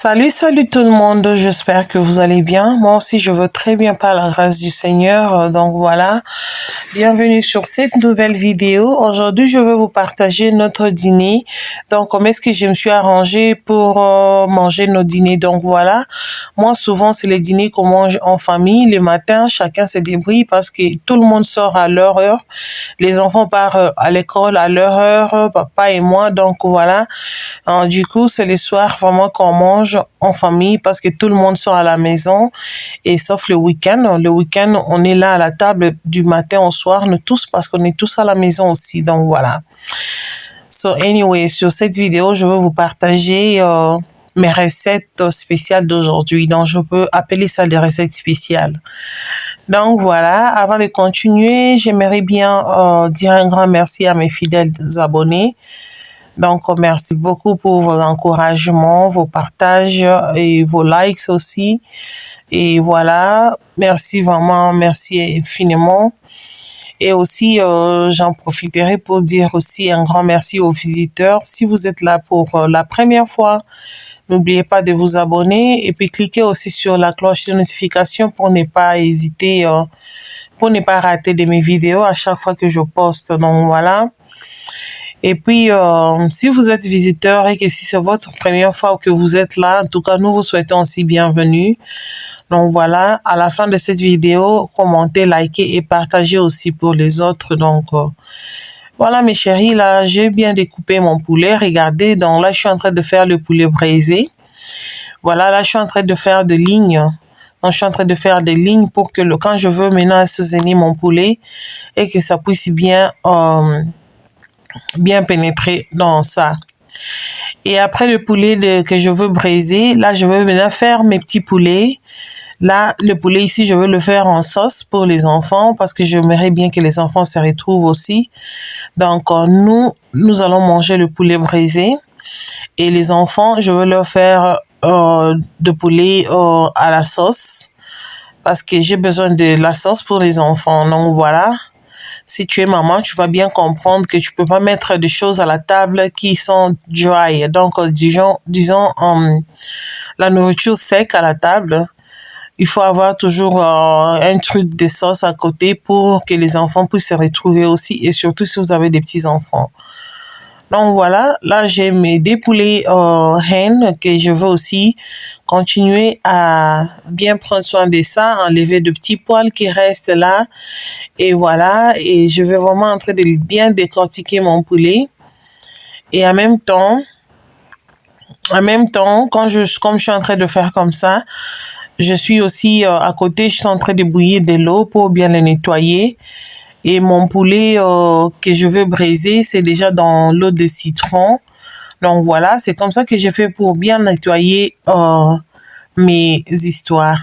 Salut tout le monde, j'espère que vous allez bien. Moi aussi, je veux très bien par la grâce du Seigneur. Donc voilà, bienvenue sur cette nouvelle vidéo. Aujourd'hui, je vais vous partager notre dîner. Donc, comment est-ce que je me suis arrangée pour manger nos dîners. Donc voilà, moi souvent, c'est les dîners qu'on mange en famille. Le matin, chacun se débrouille parce que tout le monde sort à leur heure. Les enfants partent à l'école à leur heure, papa et moi. Donc voilà, du coup, c'est le soir vraiment qu'on mange en famille parce que tout le monde sort à la maison et sauf le week-end. Le week-end, on est là à la table du matin au soir, nous tous, parce qu'on est tous à la maison aussi. Donc voilà. So anyway, sur cette vidéo, je vais vous partager mes recettes spéciales d'aujourd'hui. Donc je peux appeler ça des recettes spéciales. Donc voilà, avant de continuer, j'aimerais bien dire un grand merci à mes fidèles abonnés. Donc, merci beaucoup pour vos encouragements, vos partages et vos likes aussi. Et voilà, merci vraiment, merci infiniment. Et aussi, j'en profiterai pour dire aussi un grand merci aux visiteurs. Si vous êtes là pour la première fois, n'oubliez pas de vous abonner et puis cliquez aussi sur la cloche de notification pour ne pas hésiter, pour ne pas rater de mes vidéos à chaque fois que je poste. Donc, voilà. Et puis, si vous êtes visiteur et que si c'est votre première fois que vous êtes là, en tout cas, nous vous souhaitons aussi bienvenue. Donc voilà, à la fin de cette vidéo, commentez, likez et partagez aussi pour les autres. Donc voilà mes chéris, là, j'ai bien découpé mon poulet. Regardez, donc là, je suis en train de faire le poulet braisé. Voilà, là, je suis en train de faire des lignes. Donc, je suis en train de faire des lignes pour que quand je veux maintenant assaisonner mon poulet et que ça puisse bien pénétrer dans ça. Et après le poulet que je veux braiser, là je veux maintenant faire mes petits poulets. Là le poulet ici je veux le faire en sauce pour les enfants parce que j'aimerais bien que les enfants se retrouvent aussi. Donc nous allons manger le poulet braisé et les enfants je veux leur faire de poulet à la sauce parce que j'ai besoin de la sauce pour les enfants. Donc voilà. Si tu es maman, tu vas bien comprendre que tu peux pas mettre des choses à la table qui sont dry. Donc, disons, la nourriture sec à la table. Il faut avoir toujours un truc de sauce à côté pour que les enfants puissent se retrouver aussi. Et surtout si vous avez des petits enfants. Donc voilà, là j'ai mes deux poulets hennes que je veux aussi continuer à bien prendre soin de ça, enlever de petits poils qui restent là. Et voilà, et je vais vraiment en train de bien décortiquer mon poulet. Et en même temps, comme je suis en train de faire comme ça, je suis aussi à côté, je suis en train de bouillir de l'eau pour bien le nettoyer. Et mon poulet que je veux braiser, c'est déjà dans l'eau de citron. Donc voilà, c'est comme ça que je fais pour bien nettoyer mes histoires.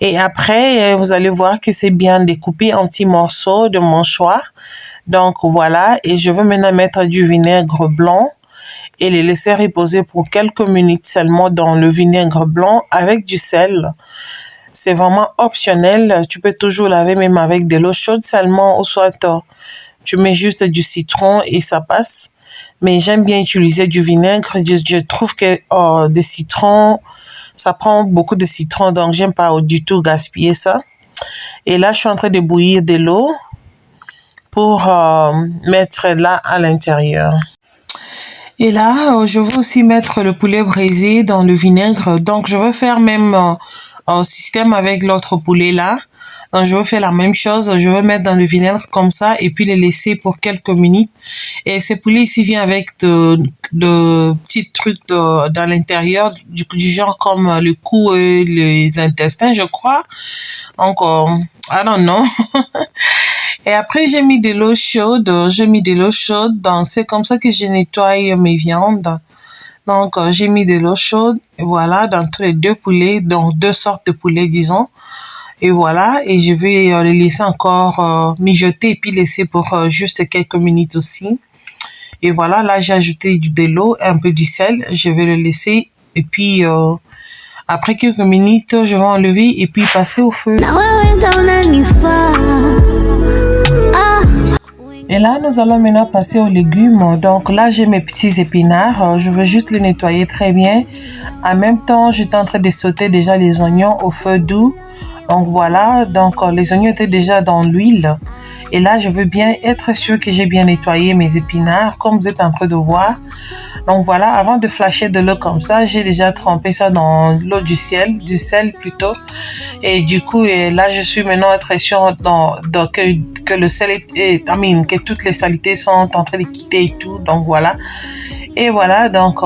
Et après, vous allez voir que c'est bien découpé en petits morceaux de mon choix. Donc voilà, et je vais maintenant mettre du vinaigre blanc et les laisser reposer pour quelques minutes seulement dans le vinaigre blanc avec du sel. C'est vraiment optionnel. Tu peux toujours laver même avec de l'eau chaude seulement ou soit tu mets juste du citron et ça passe. Mais j'aime bien utiliser du vinaigre. Je trouve que des citrons, ça prend beaucoup de citron, donc j'aime pas du tout gaspiller ça. Et là, je suis en train de bouillir de l'eau pour mettre là à l'intérieur. Et là, je veux aussi mettre le poulet braisé dans le vinaigre. Donc, je veux faire même un système avec l'autre poulet là. Donc, je veux faire la même chose. Je veux mettre dans le vinaigre comme ça et puis les laisser pour quelques minutes. Et ce poulet ici vient avec de petits trucs dans l'intérieur, du genre comme le cou et les intestins, je crois. Donc, I don't know. Et après, j'ai mis de l'eau chaude. Donc, c'est comme ça que je nettoie mes viandes. Donc, j'ai mis de l'eau chaude. Et voilà, dans tous les deux poulets. Donc, deux sortes de poulets, disons. Et voilà. Et je vais les laisser encore mijoter et puis laisser pour juste quelques minutes aussi. Et voilà, là, j'ai ajouté de l'eau, un peu du sel. Je vais le laisser. Et puis, après quelques minutes, je vais enlever et puis passer au feu. Et là, nous allons maintenant passer aux légumes. Donc là, j'ai mes petits épinards. Je veux juste les nettoyer très bien. En même temps, j'étais en train de sauter déjà les oignons au feu doux. Donc voilà, donc les oignons étaient déjà dans l'huile. Et là, je veux bien être sûr que j'ai bien nettoyé mes épinards, comme vous êtes en train de voir. Donc voilà, avant de flasher de l'eau comme ça, j'ai déjà trempé ça dans l'eau du sel plutôt. Et du coup, là, je suis maintenant très sûre que le sel que toutes les saletés sont en train de quitter et tout. Donc voilà. Et voilà, donc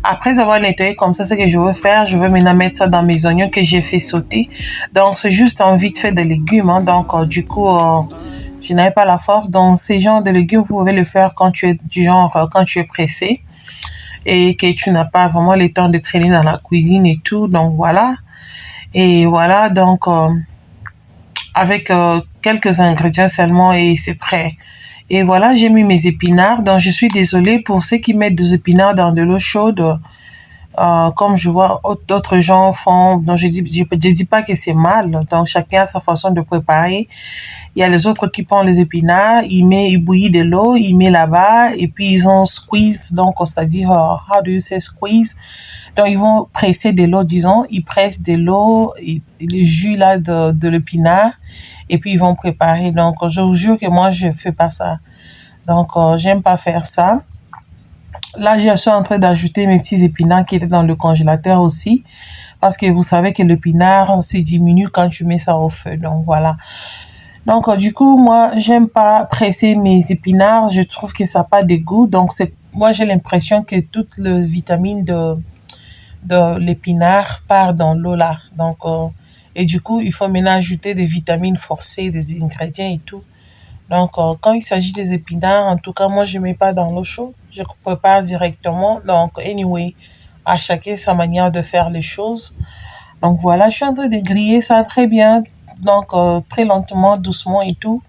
après avoir nettoyé comme ça, ce que je veux faire, je veux maintenant mettre ça dans mes oignons que j'ai fait sauter. Donc c'est juste en vite fait de légumes. Hein. Donc du coup, je n'avais pas la force. Donc ces genres de légumes, vous pouvez le faire quand tu es quand tu es pressé et que tu n'as pas vraiment le temps de traîner dans la cuisine et tout. Donc voilà. Et voilà, donc avec quelques ingrédients seulement et c'est prêt. Et voilà, j'ai mis mes épinards. Donc je suis désolée pour ceux qui mettent des épinards dans de l'eau chaude. Comme je vois d'autres gens font, donc je dis pas que c'est mal, donc chacun a sa façon de préparer. Il y a les autres qui prennent les épinards, ils bouillent de l'eau, ils mettent là-bas, et puis ils ont squeeze, donc c'est-à-dire, how do you say squeeze? Donc ils vont presser de l'eau, disons, ils pressent de l'eau, le jus là de l'épinard, et puis ils vont préparer. Donc je vous jure que moi je fais pas ça. Donc j'aime pas faire ça. Là, je suis en train d'ajouter mes petits épinards qui étaient dans le congélateur aussi. Parce que vous savez que l'épinard, c'est diminue quand tu mets ça au feu. Donc, voilà. Donc, du coup, moi, j'aime pas presser mes épinards. Je trouve que ça n'a pas de goût. Donc, moi, j'ai l'impression que toute la vitamine de l'épinard part dans l'eau là. Donc, et du coup, il faut maintenant ajouter des vitamines forcées, des ingrédients et tout. Donc, quand il s'agit des épinards, en tout cas, moi, je mets pas dans l'eau chaude. Je prépare directement. Donc, anyway, à chacun sa manière de faire les choses. Donc, voilà, je suis en train de griller ça très bien. Donc, très lentement, doucement et tout.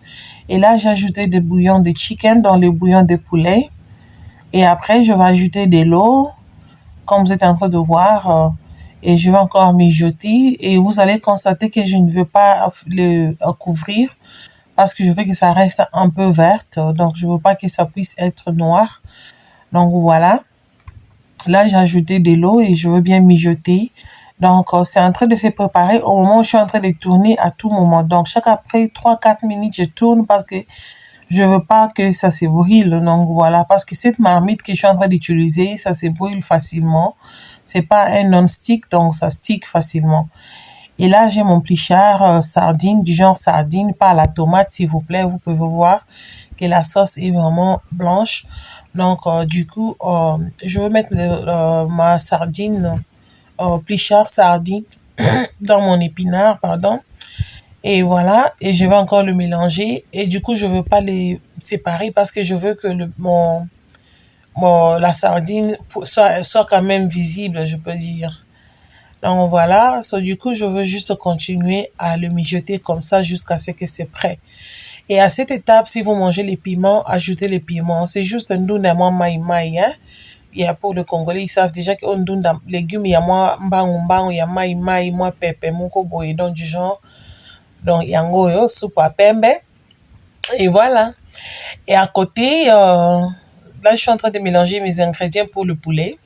Et là, j'ai ajouté des bouillons de chicken dans les bouillons de poulet. Et après, je vais ajouter de l'eau, comme vous êtes en train de voir. Et je vais encore mijoter. Et vous allez constater que je ne veux pas le couvrir parce que je veux que ça reste un peu verte. Donc, je veux pas que ça puisse être noir. Donc, voilà. Là, j'ai ajouté de l'eau et je veux bien mijoter. Donc, c'est en train de se préparer au moment où je suis en train de tourner à tout moment. Donc, chaque après 3-4 minutes, je tourne parce que je veux pas que ça se brûle. Donc, voilà. Parce que cette marmite que je suis en train d'utiliser, ça se brûle facilement. C'est pas un non-stick, donc ça stick facilement. Et là, j'ai mon plichard sardine, du genre sardine, pas la tomate, s'il vous plaît. Vous pouvez voir que la sauce est vraiment blanche. Donc, du coup, je vais mettre ma sardine, plichard sardine, dans mon épinard, pardon. Et voilà, et je vais encore le mélanger. Et du coup, je veux pas les séparer parce que je veux que la sardine soit quand même visible, je peux dire. Donc voilà, du coup, je veux juste continuer à le mijoter comme ça jusqu'à ce que c'est prêt. Et à cette étape, si vous mangez les piments, ajoutez les piments. C'est juste un ndunda moi maï, hein. Il y a pour le Congolais, ils savent déjà qu'on ndunda légumes, il y a moi mbangu, il y a maï, moi pepe, moko boye, donc du genre. Donc, yango yo, soupe à pembe. Et voilà. Et à côté, là, je suis en train de mélanger mes ingrédients pour le poulet.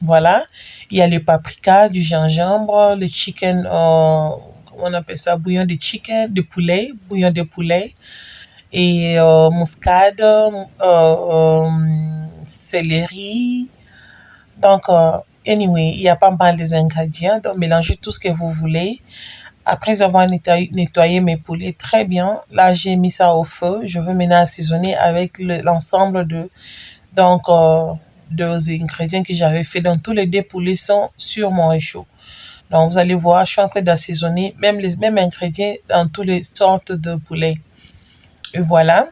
Voilà. Il y a le paprika, du gingembre, le chicken, comment on appelle ça, bouillon de chicken, de poulet, bouillon de poulet, et muscade, céleri. Donc, anyway, il y a pas mal des ingrédients. Donc, mélangez tout ce que vous voulez. Après avoir nettoyé mes poulets très bien, là, j'ai mis ça au feu. Je veux maintenant assaisonner avec l'ensemble donc, des ingrédients que j'avais fait. Donc, tous les deux poulets sont sur mon réchaud. Donc, vous allez voir, je suis en train d'assaisonner même les mêmes ingrédients dans toutes les sortes de poulets. Et voilà.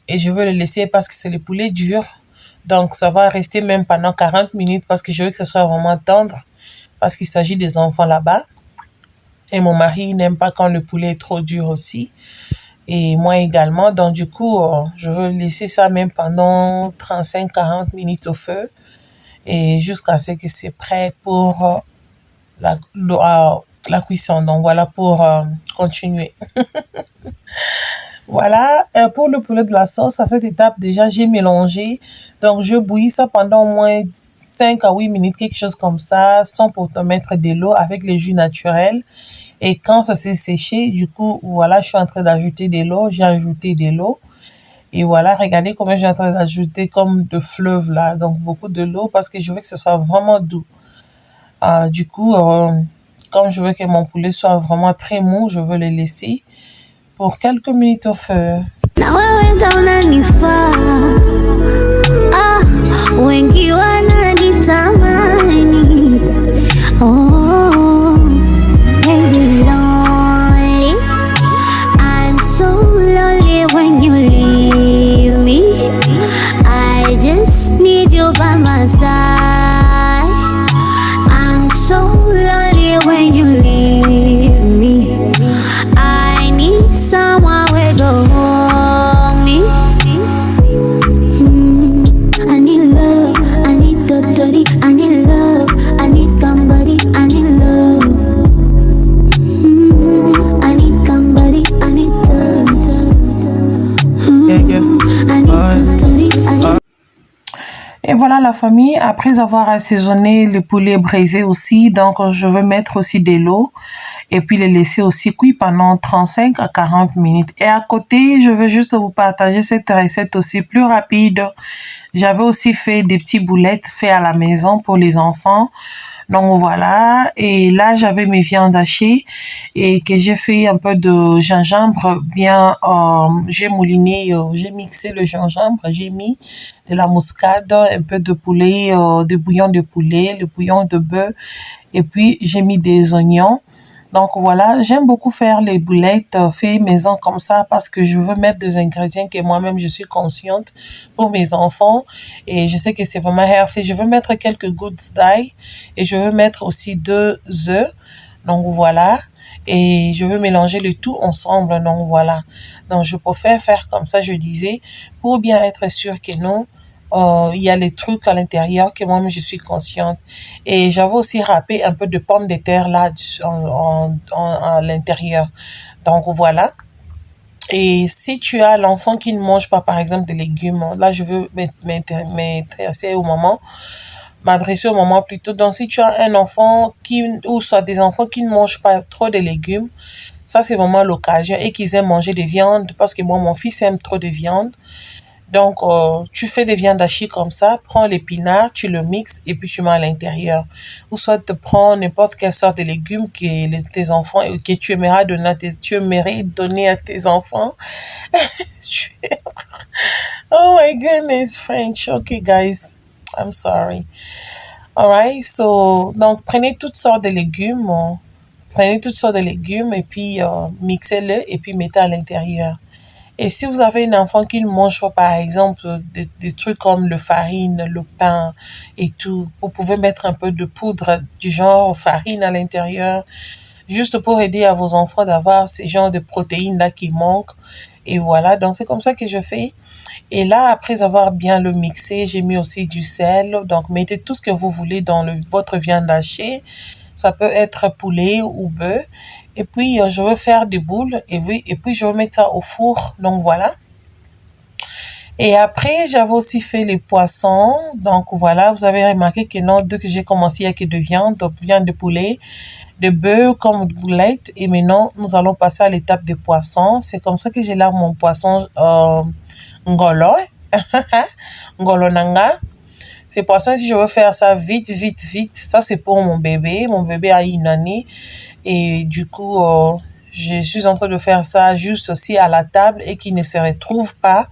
Et je veux le laisser parce que c'est le poulet dur. Donc, ça va rester même pendant 40 minutes parce que je veux que ce soit vraiment tendre. Parce qu'il s'agit des enfants là-bas. Et mon mari n'aime pas quand le poulet est trop dur aussi. Et moi également. Donc, du coup, je veux laisser ça même pendant 35-40 minutes au feu. Et jusqu'à ce que c'est prêt pour la cuisson. Donc, voilà pour continuer. Voilà, pour le poulet de la sauce, à cette étape, déjà, j'ai mélangé. Donc, je bouillis ça pendant au moins 5 à 8 minutes, quelque chose comme ça, sans pour te mettre de l'eau avec les jus naturels. Et quand ça s'est séché, du coup, voilà, je suis en train d'ajouter de l'eau. J'ai ajouté de l'eau. Et voilà, regardez comment j'ai en train d'ajouter comme de fleuve là. Donc, beaucoup de l'eau parce que je veux que ce soit vraiment doux. Du coup, comme je veux que mon poulet soit vraiment très mou, je veux le laisser pour quelques minutes au feu. Na wewe ndo unanifaa, wengi wananitamani, oh, baby lonely, I'm so lonely when you leave me, I just need you by my side, I'm so lonely when you leave me, I need someone where go hold me. I need love, I need totally, I need love, I need somebody, I need love. I need somebody, I need touch. I need totally, I need. Et voilà la famille, après avoir assaisonné le poulet braisé aussi, donc je vais mettre aussi de l'eau et puis le laisser aussi cuire pendant 35 à 40 minutes. Et à côté, je veux juste vous partager cette recette aussi plus rapide. J'avais aussi fait des petits boulettes faits à la maison pour les enfants. Donc voilà, et là j'avais mes viandes hachées et que j'ai fait un peu de gingembre bien, j'ai mouliné, j'ai mixé le gingembre, j'ai mis de la muscade, un peu de poulet, de bouillon de poulet, le bouillon de bœuf et puis j'ai mis des oignons. Donc voilà, j'aime beaucoup faire les boulettes faites maison comme ça parce que je veux mettre des ingrédients que moi-même je suis consciente pour mes enfants et je sais que c'est vraiment healthy. Je veux mettre quelques gouttes d'ail et je veux mettre aussi 2 œufs. Donc voilà, et je veux mélanger le tout ensemble. Donc voilà, donc je préfère faire comme ça, je disais, pour bien être sûr que non. Il y a les trucs à l'intérieur que moi-même je suis consciente. Et j'avais aussi râpé un peu de pommes de terre là à l'intérieur. Donc voilà. Et si tu as l'enfant qui ne mange pas par exemple des légumes, là je veux m'intéresser au moment, m'adresser au moment plutôt. Donc si tu as un enfant ou soit des enfants qui ne mangent pas trop de légumes, ça c'est vraiment l'occasion et qu'ils aiment manger des viandes parce que moi mon fils aime trop de viande. Donc, tu fais des viandes hachées comme ça, prends l'épinard, tu le mixes et puis tu mets à l'intérieur. Ou soit tu prends n'importe quelle sorte de légumes que tes enfants, que tu aimerais donner à tes enfants. Oh my goodness, French. Okay, guys, I'm sorry. Alright, so, donc prenez toutes sortes de légumes, et puis mixez-le et puis mettez à l'intérieur. Et si vous avez un enfant qui ne mange pas, par exemple, des trucs comme le farine, le pain et tout, vous pouvez mettre un peu de poudre du genre farine à l'intérieur, juste pour aider à vos enfants d'avoir ces genres de protéines-là qui manquent. Et voilà, donc c'est comme ça que je fais. Et là, après avoir bien le mixé, j'ai mis aussi du sel. Donc, mettez tout ce que vous voulez dans votre viande hachée. Ça peut être poulet ou bœuf. Et puis, je vais faire des boules et puis je vais mettre ça au four. Donc, voilà. Et après, j'avais aussi fait les poissons. Donc, voilà, vous avez remarqué que non, dès que j'ai commencé, il n'y a que de viande, donc viande de poulet, de bœuf comme de boulettes. Et maintenant, nous allons passer à l'étape des poissons. C'est comme ça que j'ai là mon poisson ngolo. Ngolo nanga. Ces poissons, si je veux faire ça vite, vite, vite, ça c'est pour mon bébé. Mon bébé a une année. Et du coup, je suis en train de faire ça juste aussi à la table et qu'il ne se retrouve pas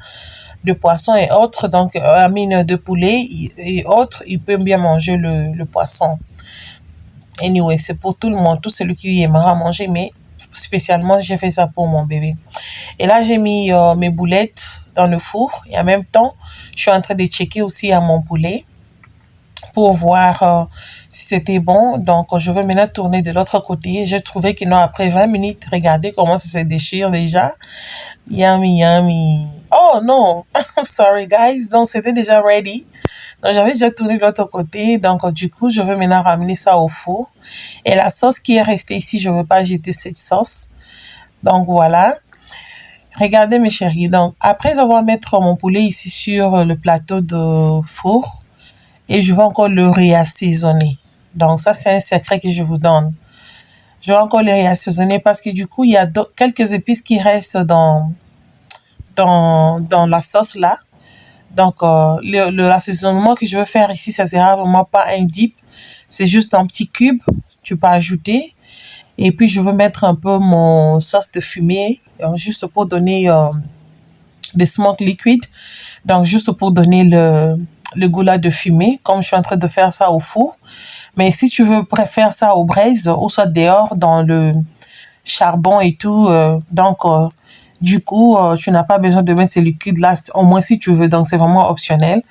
de poisson et autres. Donc, mine de poulet et autres, il peut bien manger le poisson. Anyway, c'est pour tout le monde, tout celui qui aimera manger, mais spécialement, j'ai fait ça pour mon bébé. Et là, j'ai mis mes boulettes dans le four et en même temps, je suis en train de checker aussi à mon poulet pour voir si c'était bon. Donc, je vais maintenant tourner de l'autre côté. J'ai trouvé que non, après 20 minutes, regardez comment ça se déchire déjà. Yummy, yummy. Oh non, I'm sorry guys. Donc, c'était déjà ready. Donc, j'avais déjà tourné de l'autre côté. Donc, du coup, je vais maintenant ramener ça au four. Et la sauce qui est restée ici, je ne veux pas jeter cette sauce. Donc, voilà. Regardez mes chéris, donc après avoir mettre mon poulet ici sur le plateau de four, et je vais encore le réassaisonner. Donc ça c'est un secret que je vous donne. Je vais encore le réassaisonner parce que du coup il y a quelques épices qui restent dans la sauce là. Donc l'assaisonnement que je veux faire ici, ça sera vraiment pas un dip, c'est juste un petit cube, tu peux ajouter. Et puis je veux mettre un peu mon sauce de fumée, juste pour donner des smoke liquid. Donc juste pour donner le goût là de fumée, comme je suis en train de faire ça au four. Mais si tu veux préférer ça aux braises, ou soit dehors dans le charbon et tout, du coup, tu n'as pas besoin de mettre ces liquides là, au moins si tu veux, donc c'est vraiment optionnel.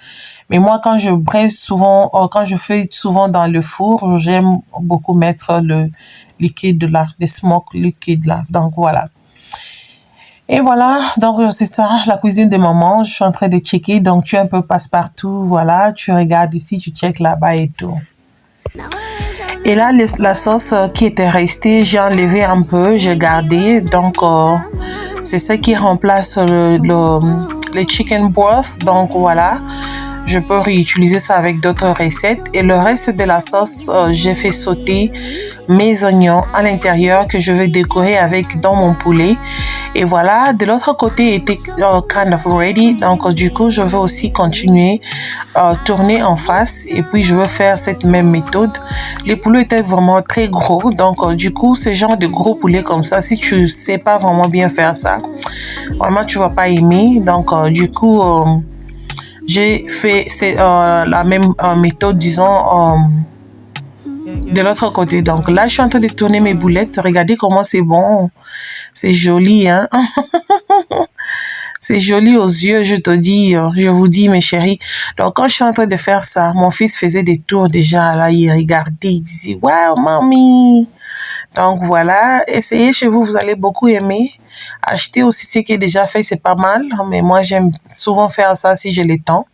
Mais moi, quand je braise souvent, quand je fais souvent dans le four, j'aime beaucoup mettre le liquide là, les smoke liquide là. Donc voilà. Et voilà, donc c'est ça, la cuisine de maman. Je suis en train de checker, donc tu es un peu passe-partout, voilà. Tu regardes ici, tu checkes là-bas et tout. Et là, la sauce qui était restée, j'ai enlevé un peu, j'ai gardé. Donc, c'est ça qui remplace le chicken broth. Donc, voilà. Je peux réutiliser ça avec d'autres recettes. Et le reste de la sauce, j'ai fait sauter mes oignons à l'intérieur que je vais décorer avec dans mon poulet. Et voilà, de l'autre côté était kind of ready. Donc, du coup, je vais aussi continuer tourner en face. Et puis, je vais faire cette même méthode. Les poulets étaient vraiment très gros. Donc, du coup, ce genre de gros poulets comme ça, si tu sais pas vraiment bien faire ça, vraiment, tu vas pas aimer. Donc, du coup... j'ai fait la même méthode, disons, de l'autre côté. Donc là, je suis en train de tourner mes boulettes. Regardez comment c'est bon. C'est joli, hein. C'est joli aux yeux, je te dis, je vous dis, mes chéris. Donc, quand je suis en train de faire ça, mon fils faisait des tours déjà. Là, il regardait, il disait, wow, mamie. Donc, voilà. Essayez chez vous, vous allez beaucoup aimer. Acheter aussi ce qui est déjà fait, c'est pas mal. Mais moi, j'aime souvent faire ça si j'ai le temps.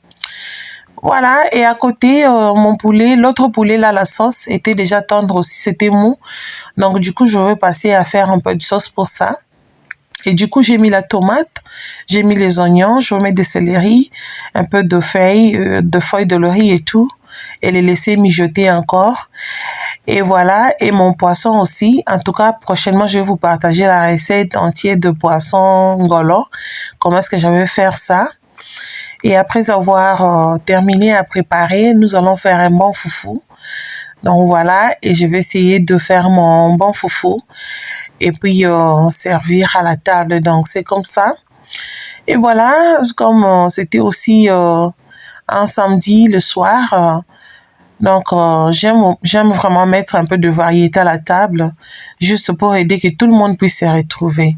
Voilà. Et à côté, mon poulet, l'autre poulet, là, la sauce était déjà tendre aussi. C'était mou. Donc, du coup, je vais passer à faire un peu de sauce pour ça. Et du coup, j'ai mis la tomate, j'ai mis les oignons, je vais mettre des céleri, un peu de feuilles de laurier et tout, et les laisser mijoter encore. Et voilà, et mon poisson aussi. En tout cas, prochainement, je vais vous partager la recette entière de poisson ngolo. Comment est-ce que je vais faire ça? Et après avoir terminé à préparer, nous allons faire un bon foufou. Donc voilà, et je vais essayer de faire mon bon foufou. Et puis servir à la table. Donc, c'est comme ça. Et voilà, comme c'était aussi un samedi le soir, donc j'aime vraiment mettre un peu de variété à la table, juste pour aider que tout le monde puisse se retrouver.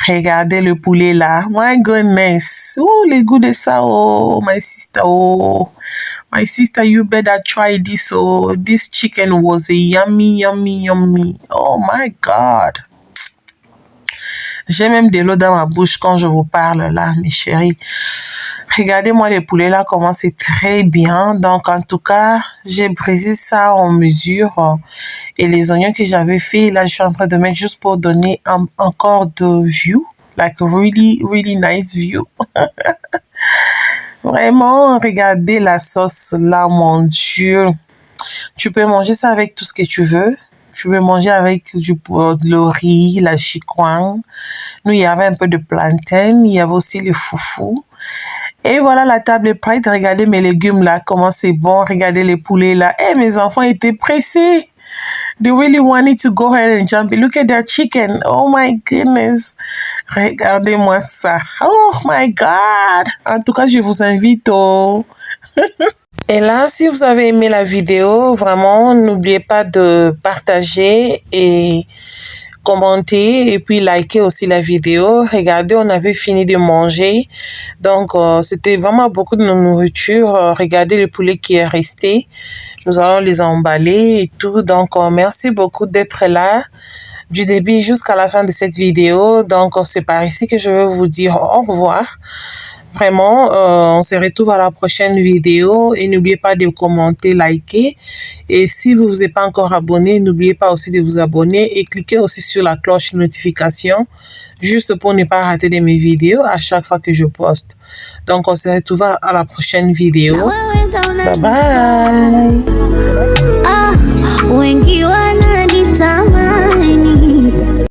Regardez le poulet là. My goodness. Oh, le goût de ça. Oh, my sister. Oh, my sister, you better try this. Oh, this chicken was a yummy, yummy, yummy. Oh my God. J'ai même de l'eau dans ma bouche quand je vous parle là, mes chéris. Regardez-moi les poulets là, comment c'est très bien. Donc, en tout cas, j'ai brisé ça en mesure. Et les oignons que j'avais fait, là, je suis en train de mettre juste pour donner encore de view. Like, really, really nice view. Vraiment, regardez la sauce là, mon Dieu. Tu peux manger ça avec tout ce que tu veux. Tu peux manger avec le riz, la chikwang. Nous, il y avait un peu de plantain. Il y avait aussi le foufou. Et voilà, la table est prête. Regardez mes légumes là, comment c'est bon. Regardez les poulets là. Eh, mes enfants étaient pressés. They really wanted to go ahead and jump. Look at their chicken. Oh my goodness. Regardez-moi ça. Oh my God. En tout cas, je vous invite au... Et là, si vous avez aimé la vidéo, vraiment, n'oubliez pas de partager et commenter et puis liker aussi la vidéo. Regardez, on avait fini de manger. Donc, c'était vraiment beaucoup de nourriture. Regardez le poulet qui est resté. Nous allons les emballer et tout. Donc, merci beaucoup d'être là du début jusqu'à la fin de cette vidéo. Donc, c'est par ici que je vais vous dire au revoir. Vraiment, on se retrouve à la prochaine vidéo et n'oubliez pas de commenter, liker. Et si vous vous êtes pas encore abonné, n'oubliez pas aussi de vous abonner et cliquez aussi sur la cloche de notification juste pour ne pas rater de mes vidéos à chaque fois que je poste. Donc, on se retrouve à la prochaine vidéo. Bye bye. Wengi wananitama